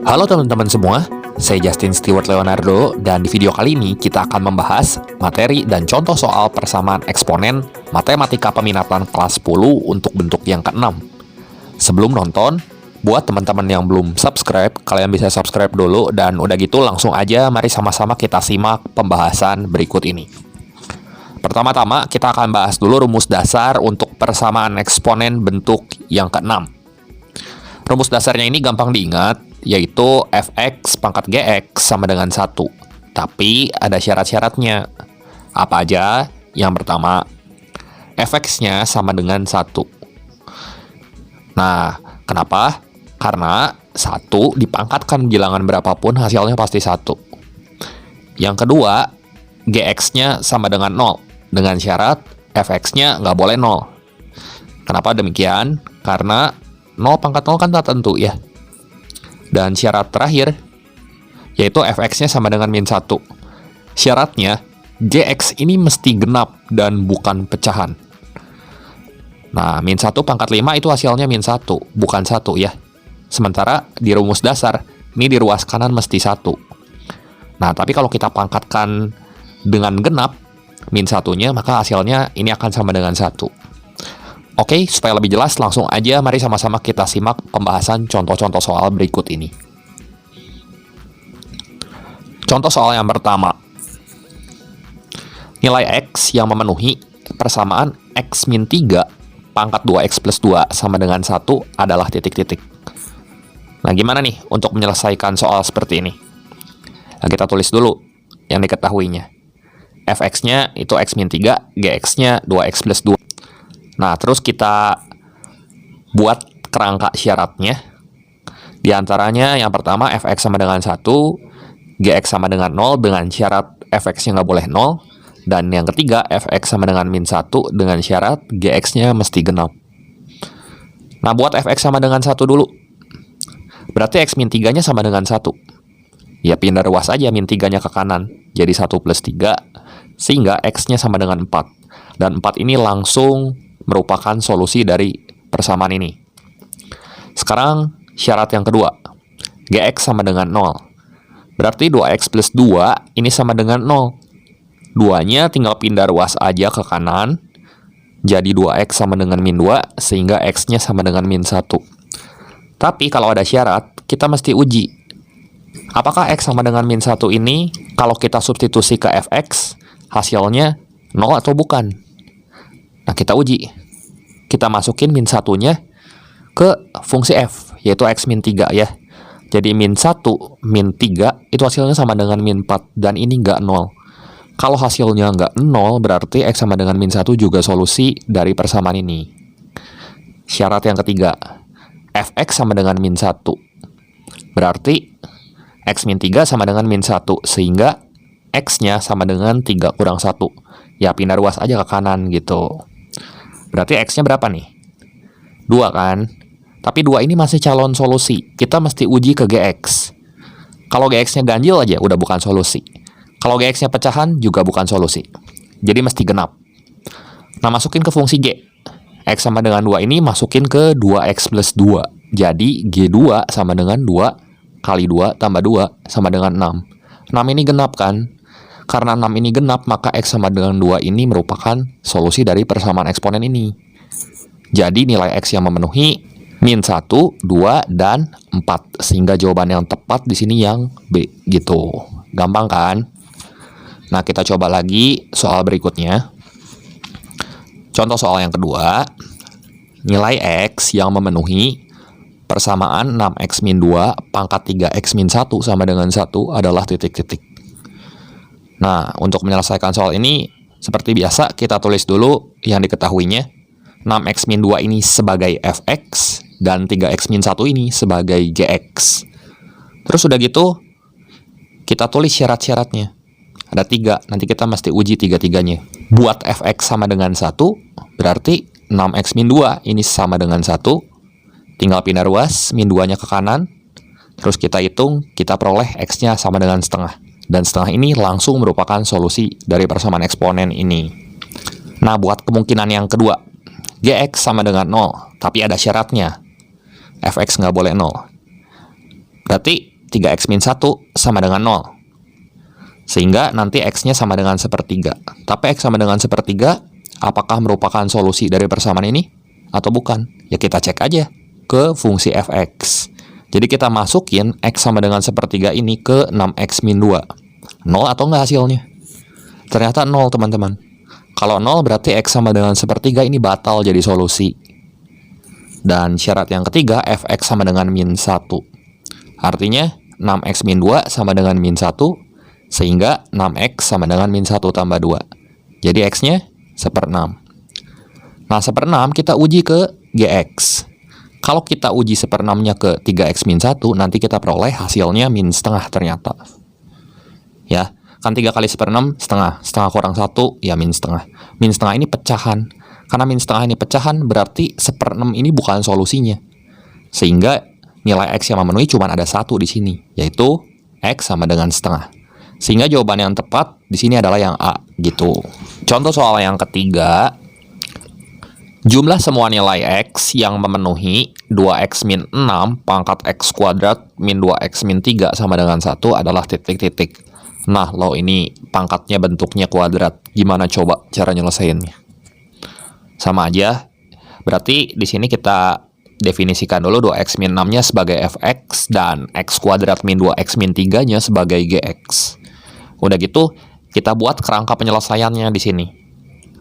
Halo teman-teman semua, saya Justin Stewart Leonardo, dan di video kali ini kita akan membahas materi dan contoh soal persamaan eksponen matematika peminatan kelas 10 untuk bentuk yang ke-6. Sebelum nonton, buat teman-teman yang belum subscribe, kalian bisa subscribe dulu, dan udah gitu langsung aja mari sama-sama kita simak pembahasan berikut ini. Pertama-tama kita akan bahas dulu rumus dasar untuk persamaan eksponen bentuk yang ke-6. Rumus dasarnya ini gampang diingat, yaitu fx pangkat gx sama dengan 1. Tapi ada syarat-syaratnya. Apa aja? Yang pertama, fx-nya sama dengan 1. Nah, kenapa? Karena 1 dipangkatkan bilangan berapapun hasilnya pasti 1. Yang kedua, gx-nya sama dengan 0. Dengan syarat fx-nya nggak boleh 0. Kenapa demikian? Karena 0 pangkat 0 kan tak tentu ya. Dan syarat terakhir, yaitu fx-nya sama dengan min 1. Syaratnya, gx ini mesti genap dan bukan pecahan. Nah, min 1 pangkat 5 itu hasilnya min 1, bukan 1 ya. Sementara di rumus dasar, ini di ruas kanan mesti 1. Nah, tapi kalau kita pangkatkan dengan genap, min 1-nya, maka hasilnya ini akan sama dengan 1. Oke, supaya lebih jelas, langsung aja mari sama-sama kita simak pembahasan contoh-contoh soal berikut ini. Contoh soal yang pertama. Nilai X yang memenuhi persamaan X min 3 pangkat 2X plus 2 sama dengan 1 adalah titik-titik. Nah, gimana nih untuk menyelesaikan soal seperti ini? Nah, kita tulis dulu yang diketahuinya. Fx-nya itu X min 3, Gx-nya 2X plus 2. Nah, terus kita buat kerangka syaratnya. Di antaranya yang pertama fx sama dengan 1, gx sama dengan 0 dengan syarat fx-nya nggak boleh 0. Dan yang ketiga fx sama dengan min 1 dengan syarat gx-nya mesti genap. Nah, buat fx sama dengan 1 dulu. Berarti x min 3-nya sama dengan 1. Ya pindah ruas aja min 3-nya ke kanan. Jadi 1 plus 3, sehingga x-nya sama dengan 4. Dan 4 ini langsung merupakan solusi dari persamaan ini. Sekarang syarat yang kedua, gx sama dengan 0. Berarti 2x plus 2 ini sama dengan 0. 2-nya tinggal pindah ruas aja ke kanan, jadi 2x sama dengan min 2, sehingga x-nya sama dengan min 1. Tapi kalau ada syarat, kita mesti uji. Apakah x sama dengan min 1 ini, kalau kita substitusi ke fx, hasilnya 0 atau bukan? Nah, kita uji. Kita masukin min 1-nya ke fungsi f, yaitu x min 3 ya. Jadi min 1, min 3, itu hasilnya sama dengan min 4, dan ini nggak 0. Kalau hasilnya nggak 0, berarti x sama dengan min 1 juga solusi dari persamaan ini. Syarat yang ketiga, fx sama dengan min 1. Berarti x min 3 sama dengan min 1, sehingga x-nya sama dengan 3 kurang 1. Ya, pindah ruas aja ke kanan gitu. Berarti x-nya berapa nih? 2 kan? Tapi 2 ini masih calon solusi. Kita mesti uji ke gx. Kalau gx-nya ganjil aja udah bukan solusi. Kalau gx-nya pecahan juga bukan solusi. Jadi mesti genap. Nah, masukin ke fungsi g. X sama dengan 2 ini masukin ke 2x plus 2. Jadi g2 sama dengan 2 kali 2 tambah 2 sama dengan 6. 6 ini genap kan? Karena 6 ini genap, maka x sama dengan 2 ini merupakan solusi dari persamaan eksponen ini. Jadi nilai x yang memenuhi min 1, 2, dan 4. Sehingga jawaban yang tepat di sini yang B gitu. Gampang kan? Nah, kita coba lagi soal berikutnya. Contoh soal yang kedua. Nilai x yang memenuhi persamaan 6x min 2 pangkat 3x min 1 sama dengan 1 adalah titik-titik. Nah, untuk menyelesaikan soal ini, seperti biasa, kita tulis dulu yang diketahuinya. 6x min 2 ini sebagai fx, dan 3x min 1 ini sebagai gx. Terus udah gitu, kita tulis syarat-syaratnya. Ada 3, nanti kita mesti uji 3-3-nya. Buat fx sama dengan 1, berarti 6x min 2 ini sama dengan 1. Tinggal pindah ruas, min 2-nya ke kanan. Terus kita hitung, kita peroleh x-nya sama dengan setengah. Dan setengah ini langsung merupakan solusi dari persamaan eksponen ini. Nah, buat kemungkinan yang kedua, gx sama dengan 0, tapi ada syaratnya. fx nggak boleh 0. Berarti 3x min 1 sama dengan 0. Sehingga nanti x-nya sama dengan sepertiga. Tapi x sama dengan sepertiga, apakah merupakan solusi dari persamaan ini? Atau bukan? Ya kita cek aja ke fungsi fx. Jadi kita masukin x sama dengan sepertiga ini ke 6x min 2. 0 atau enggak hasilnya? Ternyata 0 teman-teman. Kalau 0 berarti x sama dengan sepertiga ini batal jadi solusi. Dan syarat yang ketiga, fx sama dengan min 1. Artinya 6x min 2 sama dengan min 1, sehingga 6x sama dengan min 1 tambah 2. Jadi x-nya 1/6. Nah, 1/6 kita uji ke gx. Kalau kita uji 1/6-nya ke 3x min 1, nanti kita peroleh hasilnya min setengah ternyata. Ya, kan 3 kali 1/6 setengah. Setengah kurang 1, ya min setengah. Min setengah ini pecahan. Karena min setengah ini pecahan, berarti 1/6 ini bukan solusinya. Sehingga nilai x yang memenuhi cuma ada 1 di sini, yaitu x sama dengan setengah. Sehingga jawaban yang tepat di sini adalah yang A, gitu. Contoh soal yang ketiga, jumlah semua nilai x yang memenuhi 2x min 6 pangkat x kuadrat min 2x min 3 sama dengan 1 adalah titik-titik. Nah, lo ini pangkatnya bentuknya kuadrat. Gimana coba cara nyelesainnya? Sama aja. Berarti di sini kita definisikan dulu 2x min 6-nya sebagai fx dan x kuadrat min 2x min 3-nya sebagai gx. Udah gitu, kita buat kerangka penyelesaiannya di sini.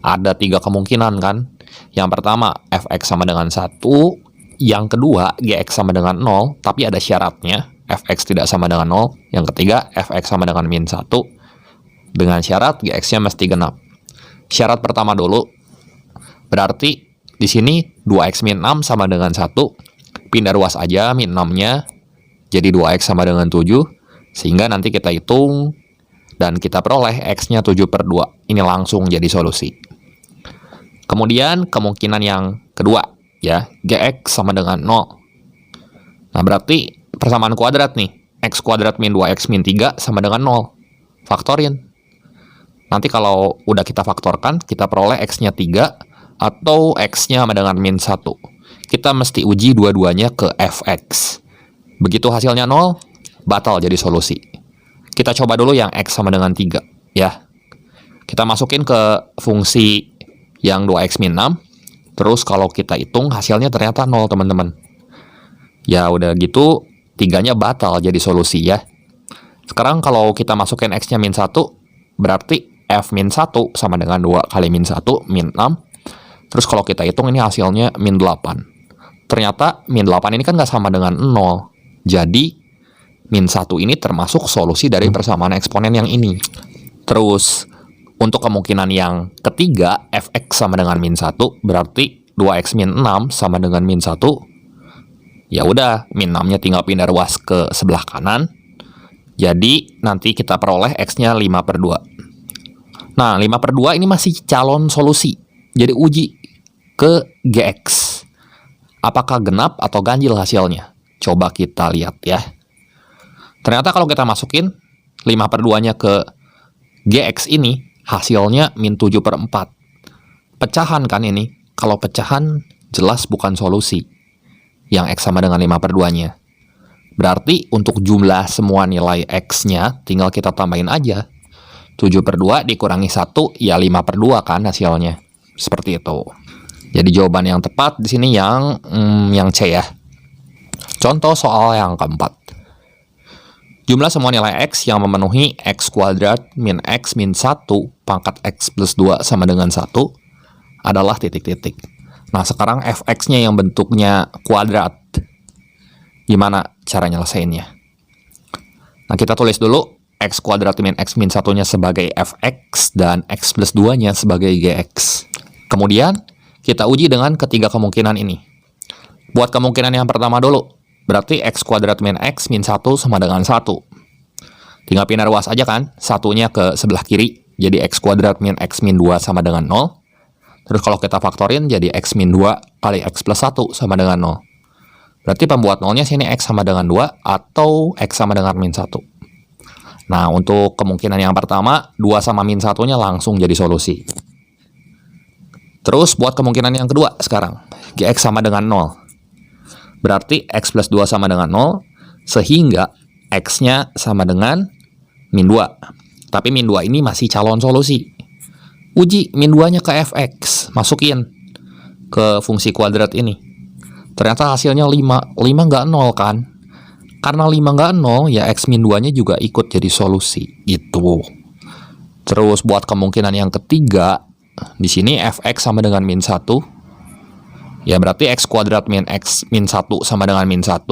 Ada 3 kemungkinan kan? Yang pertama, fx sama dengan 1. Yang kedua, gx sama dengan 0, tapi ada syaratnya. Fx tidak sama dengan 0. Yang ketiga, fx sama dengan min 1. Dengan syarat, gx-nya mesti genap. Syarat pertama dulu, berarti di sini 2x min 6 sama dengan 1. Pindah ruas aja min 6-nya. Jadi 2x sama dengan 7. Sehingga nanti kita hitung dan kita peroleh x-nya 7/2. Ini langsung jadi solusi. Kemudian kemungkinan yang kedua, ya, gx sama dengan 0. Nah, berarti persamaan kuadrat nih. X kuadrat min 2x min 3 sama dengan 0. Faktorin. Nanti kalau udah kita faktorkan, kita peroleh x-nya 3 atau x-nya sama dengan min 1. Kita mesti uji dua-duanya ke fx. Begitu hasilnya 0, batal jadi solusi. Kita coba dulu yang x sama dengan 3, ya. Kita masukin ke fungsi yang 2x min 6. Terus kalau kita hitung hasilnya ternyata 0, teman-teman. Ya udah gitu, 3-nya batal jadi solusi ya. Sekarang kalau kita masukin x-nya min 1, berarti f min 1 sama dengan 2 kali min 1, min 6. Terus kalau kita hitung ini hasilnya min 8. Ternyata min 8 ini kan nggak sama dengan 0. Jadi min 1 ini termasuk solusi dari persamaan eksponen yang ini. Terus untuk kemungkinan yang ketiga, fx sama dengan min 1, berarti 2x min 6 sama dengan min 1. Ya udah, min 6-nya tinggal pindah ruas ke sebelah kanan. Jadi nanti kita peroleh x-nya 5/2. Nah, 5/2 ini masih calon solusi. Jadi uji ke gx. Apakah genap atau ganjil hasilnya? Coba kita lihat ya. Ternyata kalau kita masukin 5/2-nya ke gx ini, hasilnya min 7/4. Pecahan kan ini? Kalau pecahan, jelas bukan solusi. Yang x sama dengan 5/2-nya. Berarti untuk jumlah semua nilai x-nya, tinggal kita tambahin aja. 7/2 dikurangi 1, ya 5/2 kan hasilnya. Seperti itu. Jadi jawaban yang tepat di sini yang C ya. Contoh soal yang keempat. Jumlah semua nilai x yang memenuhi x kuadrat min x min 1 pangkat x plus 2 sama dengan 1 adalah titik-titik. Nah, sekarang fx-nya yang bentuknya kuadrat. Gimana cara nyelesainnya? Nah, kita tulis dulu x kuadrat min x min 1-nya sebagai fx dan x plus 2-nya sebagai gx. Kemudian, kita uji dengan ketiga kemungkinan ini. Buat kemungkinan yang pertama dulu. Berarti x kuadrat min x min 1 sama dengan 1. Tinggal pindah ruas aja kan, satunya ke sebelah kiri. Jadi x kuadrat min x min 2 sama dengan 0. Terus kalau kita faktorin jadi x min 2 kali x plus 1 sama dengan 0. Berarti pembuat nolnya sini x sama dengan 2 atau x sama dengan min 1. Nah, untuk kemungkinan yang pertama, 2 sama min 1-nya langsung jadi solusi. Terus buat kemungkinan yang kedua sekarang, gx sama dengan 0. Berarti X plus 2 sama dengan 0, sehingga X-nya sama dengan min 2. Tapi min 2 ini masih calon solusi. Uji min 2-nya ke fx, masukin ke fungsi kuadrat ini. Ternyata hasilnya 5. 5 nggak 0 kan? Karena 5 nggak 0, ya X min 2-nya juga ikut jadi solusi. Gitu. Terus buat kemungkinan yang ketiga, di sini fx sama dengan min 1. Ya berarti X kuadrat min X min 1 sama dengan min 1.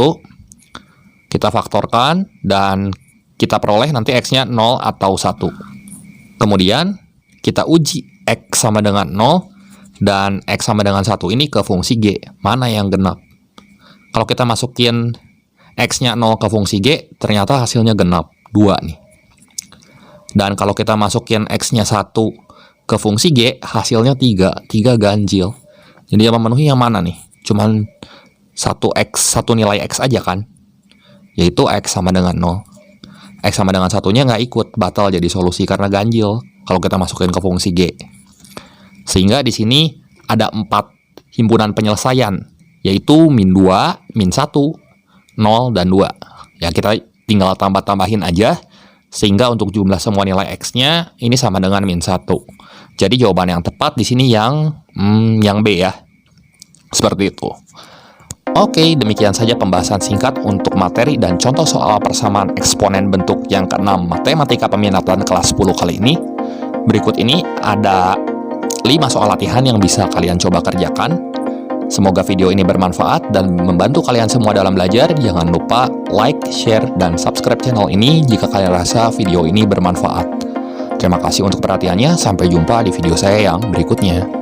Kita faktorkan dan kita peroleh nanti X-nya 0 atau 1. Kemudian kita uji X sama dengan 0 dan X sama dengan 1 ini ke fungsi G. Mana yang genap? Kalau kita masukin X-nya 0 ke fungsi G, ternyata hasilnya genap. 2 nih. Dan kalau kita masukin X-nya 1 ke fungsi G, hasilnya 3. 3 ganjil. Jadi yang memenuhi yang mana nih? Cuman 1 nilai X aja kan? Yaitu X sama dengan 0. X sama dengan 1-nya nggak ikut, batal jadi solusi karena ganjil kalau kita masukin ke fungsi G. Sehingga di sini ada 4 himpunan penyelesaian, yaitu min 2, min 1, 0, dan 2. Ya kita tinggal tambah-tambahin aja, sehingga untuk jumlah semua nilai X-nya ini sama dengan min 1. Jadi jawaban yang tepat di sini yang B ya. Seperti itu. Oke, demikian saja pembahasan singkat untuk materi dan contoh soal persamaan eksponen bentuk yang ke-6 Matematika Peminatan kelas 10 kali ini. Berikut ini ada 5 soal latihan yang bisa kalian coba kerjakan. Semoga video ini bermanfaat dan membantu kalian semua dalam belajar. Jangan lupa like, share, dan subscribe channel ini jika kalian rasa video ini bermanfaat. Terima kasih untuk perhatiannya, sampai jumpa di video saya yang berikutnya.